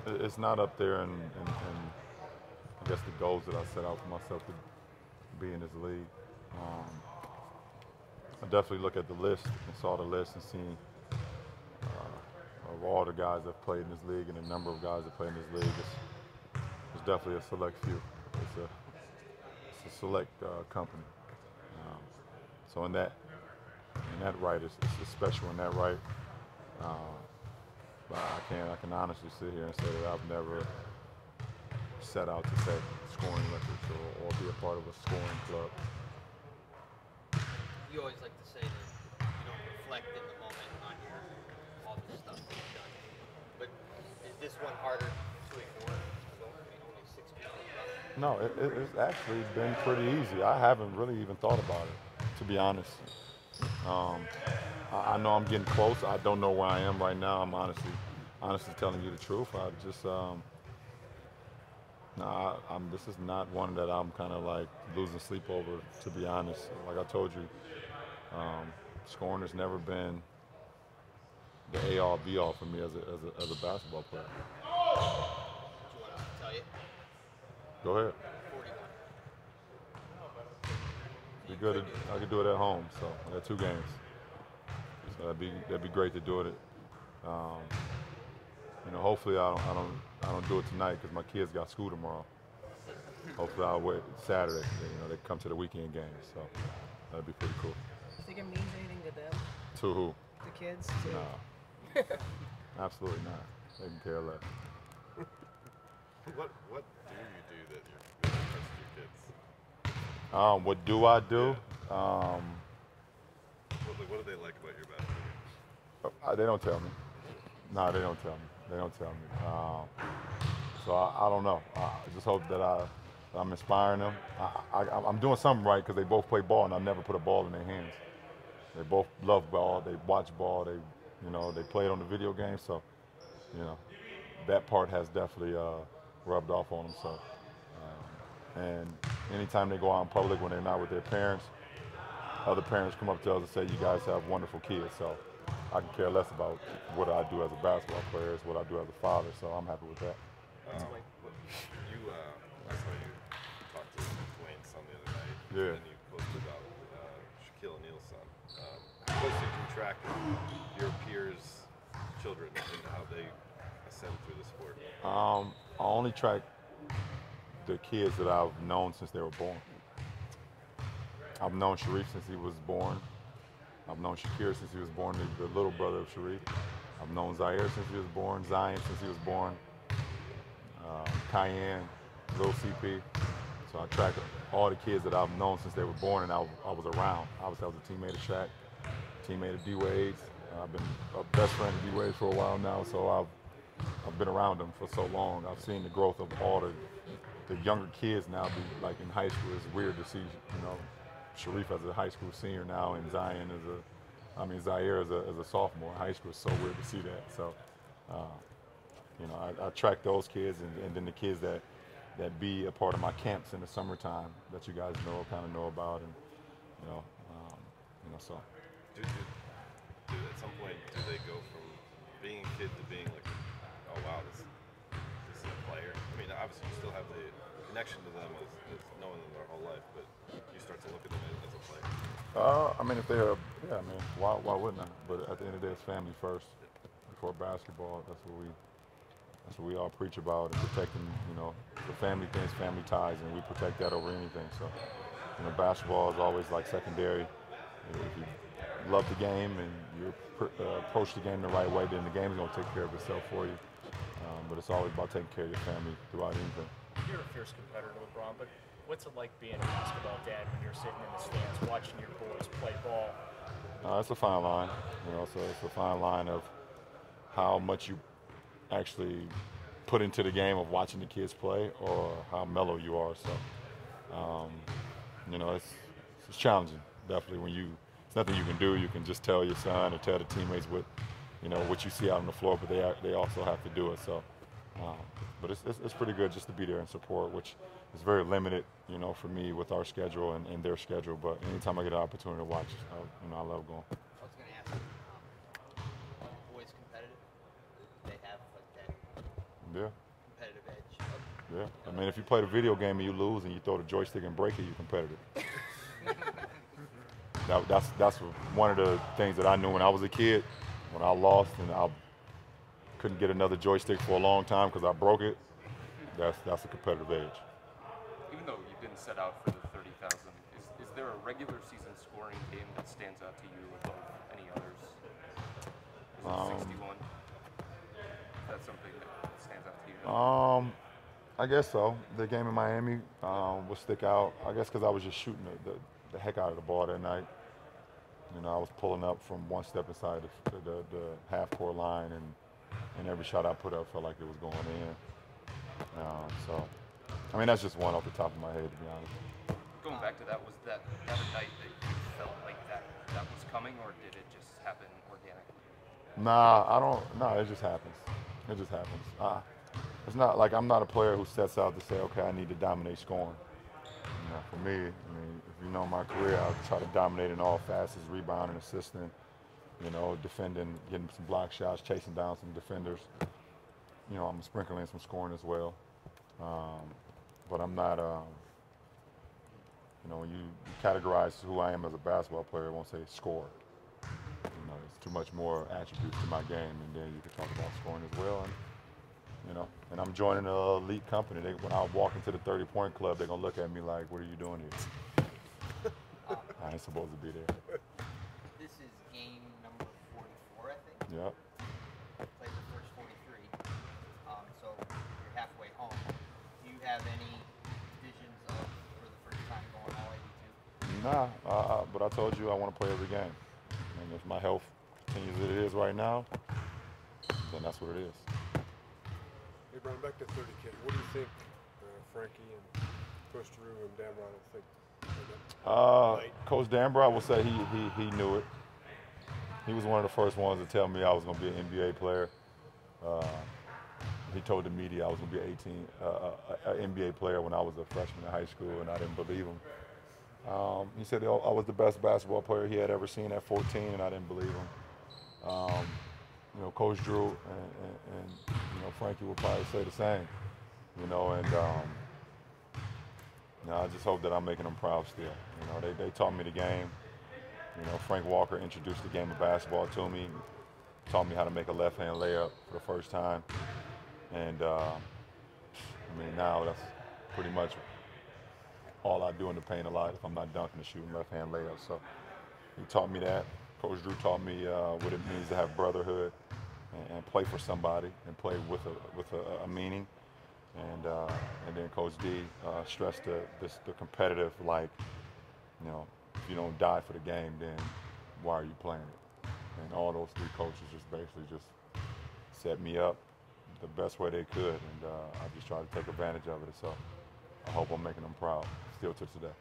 It's not up there, and I guess the goals that I set out for myself to be in this league. Um, I definitely look at the list and saw the list and seen of all the guys that played in this league and the number of guys that play in this league. It's definitely a select few. It's a select company. Um, so in that right, it's special in that right. Um, but I can honestly sit here and say that I've never set out to set scoring records or be a part of a scoring club. You always like to say that you don't reflect in the moment on your all the stuff that you've done. But is this one harder to ignore? I mean, only 6 people. No, it's actually been pretty easy. I haven't really even thought about it, to be honest. Um, I know I'm getting close. I don't know where I am right now. I'm honestly telling you the truth. I just, nah, this is not one that I'm kind of like losing sleep over, to be honest. Like I told you, um, scoring has never been the A all B all for me as a basketball player. Do you want us to tell you? Go ahead. 41. So Be you good. could do it. I could do it at home. So I got 2 games. So that'd be great to do it. Um, hopefully I don't do it tonight because my kids got school tomorrow. Hopefully I'll wait Saturday. They come to the weekend games. So that'd be pretty cool. You think it means anything to them, To who? the kids? Nah, absolutely not. They can care less. What do you do that you're really impressed with your kids? What do I do? Yeah. What do they like about your basketball They don't tell me. No, they don't tell me. They don't tell me. So I don't know. I just hope that I'm inspiring them. I'm doing something right because they both play ball, and I never put a ball in their hands. They both love ball. They watch ball. They play it on the video game. So, you know, that part has definitely rubbed off on them. So, and anytime they go out in public when they're not with their parents, other parents come up to us and say, "You guys have wonderful kids." So, I can care less about what I do as a basketball player. It's what I do as a father. So, I'm happy with that. I saw you talk to Dwayne Son the other night, Yeah. and you posted about Shaquille O'Neal's son. How close you can track your peers' children and how they ascend through the sport? I only track the kids that I've known since they were born. I've known Sharif since he was born. I've known Shakir since he was born, the little brother of Sharif. I've known Zaire since he was born, Zion since he was born, Cayenne, Lil CP. So I track all the kids that I've known since they were born and I was around. Obviously, I was a teammate of Shaq, teammate of D-Wade's. I've been a best friend of D-Wade for a while now, so I've been around them for so long. I've seen the growth of all the younger kids now be like in high school. It's weird to see, Sharif as a high school senior now and Zion Zaire as a sophomore in high school. It's so weird to see that. So, I track those kids and then the kids that be a part of my camps in the summertime that you guys kind of know about, and so. At some point, do they go from being a kid to being like, oh wow, this is a player? I mean, obviously you still have the connection to them as knowing them their whole life, but you start to look at them as a player. If they're, yeah, why wouldn't I? But at the end of the day, it's family first before basketball. That's what we all preach about, and protecting, the family things, family ties, and we protect that over anything. So, basketball is always like secondary. If you love the game and you approach the game the right way, then the game is going to take care of itself for you. But it's always about taking care of your family throughout anything. You're a fierce competitor, LeBron, but what's it like being a basketball dad when you're sitting in the stands watching your boys play ball? It's a fine line, so it's a fine line of how much you actually put into the game of watching the kids play or how mellow you are. So, it's challenging, definitely, when it's nothing you can do. You can just tell your son or tell the teammates what you see out on the floor, but they also have to do it. So, but it's pretty good just to be there and support, which is very limited, for me with our schedule and their schedule. But anytime I get an opportunity to watch, I love going. I was going to ask you, boys competitive? They have like that Yeah. competitive edge. Yeah. I mean, if you play the video game and you lose and you throw the joystick and break it, you're competitive. That's one of the things that I knew when I was a kid. When I lost and I couldn't get another joystick for a long time because I broke it, that's a competitive edge. Even though you didn't set out for the 30,000, is there a regular season scoring game that stands out to you above any others? Is it 61? Is that something that stands out to you? I guess so. The game in Miami will stick out. I guess because I was just shooting the heck out of the ball that night. You know, I was pulling up from one step inside the half-court line, and every shot I put up felt like it was going in. So, I mean, that's just one off the top of my head, to be honest. Going back to that, was that a night that you felt like that was coming, or did it just happen organically? Nah, I don't. No, it just happens. It just happens. It's not like I'm not a player who sets out to say, okay, I need to dominate scoring. You know, for me, I mean, if you know my career, I try to dominate in all facets: rebounding, assisting, you know, defending, getting some block shots, chasing down some defenders. You know, I'm sprinkling some scoring as well. But I'm not. You know, when you categorize who I am as a basketball player, I won't say score. You know, it's too much more attributes to my game, and then you can talk about scoring as well. And you know, and I'm joining an elite company. When I walk into the 30-point club, they're gonna look at me like, "What are you doing here?" I ain't supposed to be there. This is game number 44, I think. Yep. Played the first 43. So you're halfway home. Do you have any visions of for the first time going all 82? Nah, but I told you I want to play every game. And if my health continues as it is right now, then that's what it is. Hey, Brian, back to 30K. What do you think Frankie and Coach Drew and Dan Brown will think? Coach Danbra, I will say he knew it. He was one of the first ones to tell me I was going to be an NBA player. He told the media I was going to be an NBA player when I was a freshman in high school, and I didn't believe him. He said I was the best basketball player he had ever seen at 14, and I didn't believe him. You know, Coach Drew and you know, Frankie would probably say the same. You know, and you know, I just hope that I'm making them proud still. You know, they taught me the game. You know, Frank Walker introduced the game of basketball to me, taught me how to make a left-hand layup for the first time. And I mean, now that's pretty much all I do in the paint a lot if I'm not dunking and shooting left-hand layups. So he taught me that. Coach Drew taught me what it means to have brotherhood and play for somebody and play with a meaning. And then Coach D stressed the competitive, like, you know, if you don't die for the game, then why are you playing it? And all those three coaches just basically just set me up the best way they could, and I just try to take advantage of it. So I hope I'm making them proud still to today.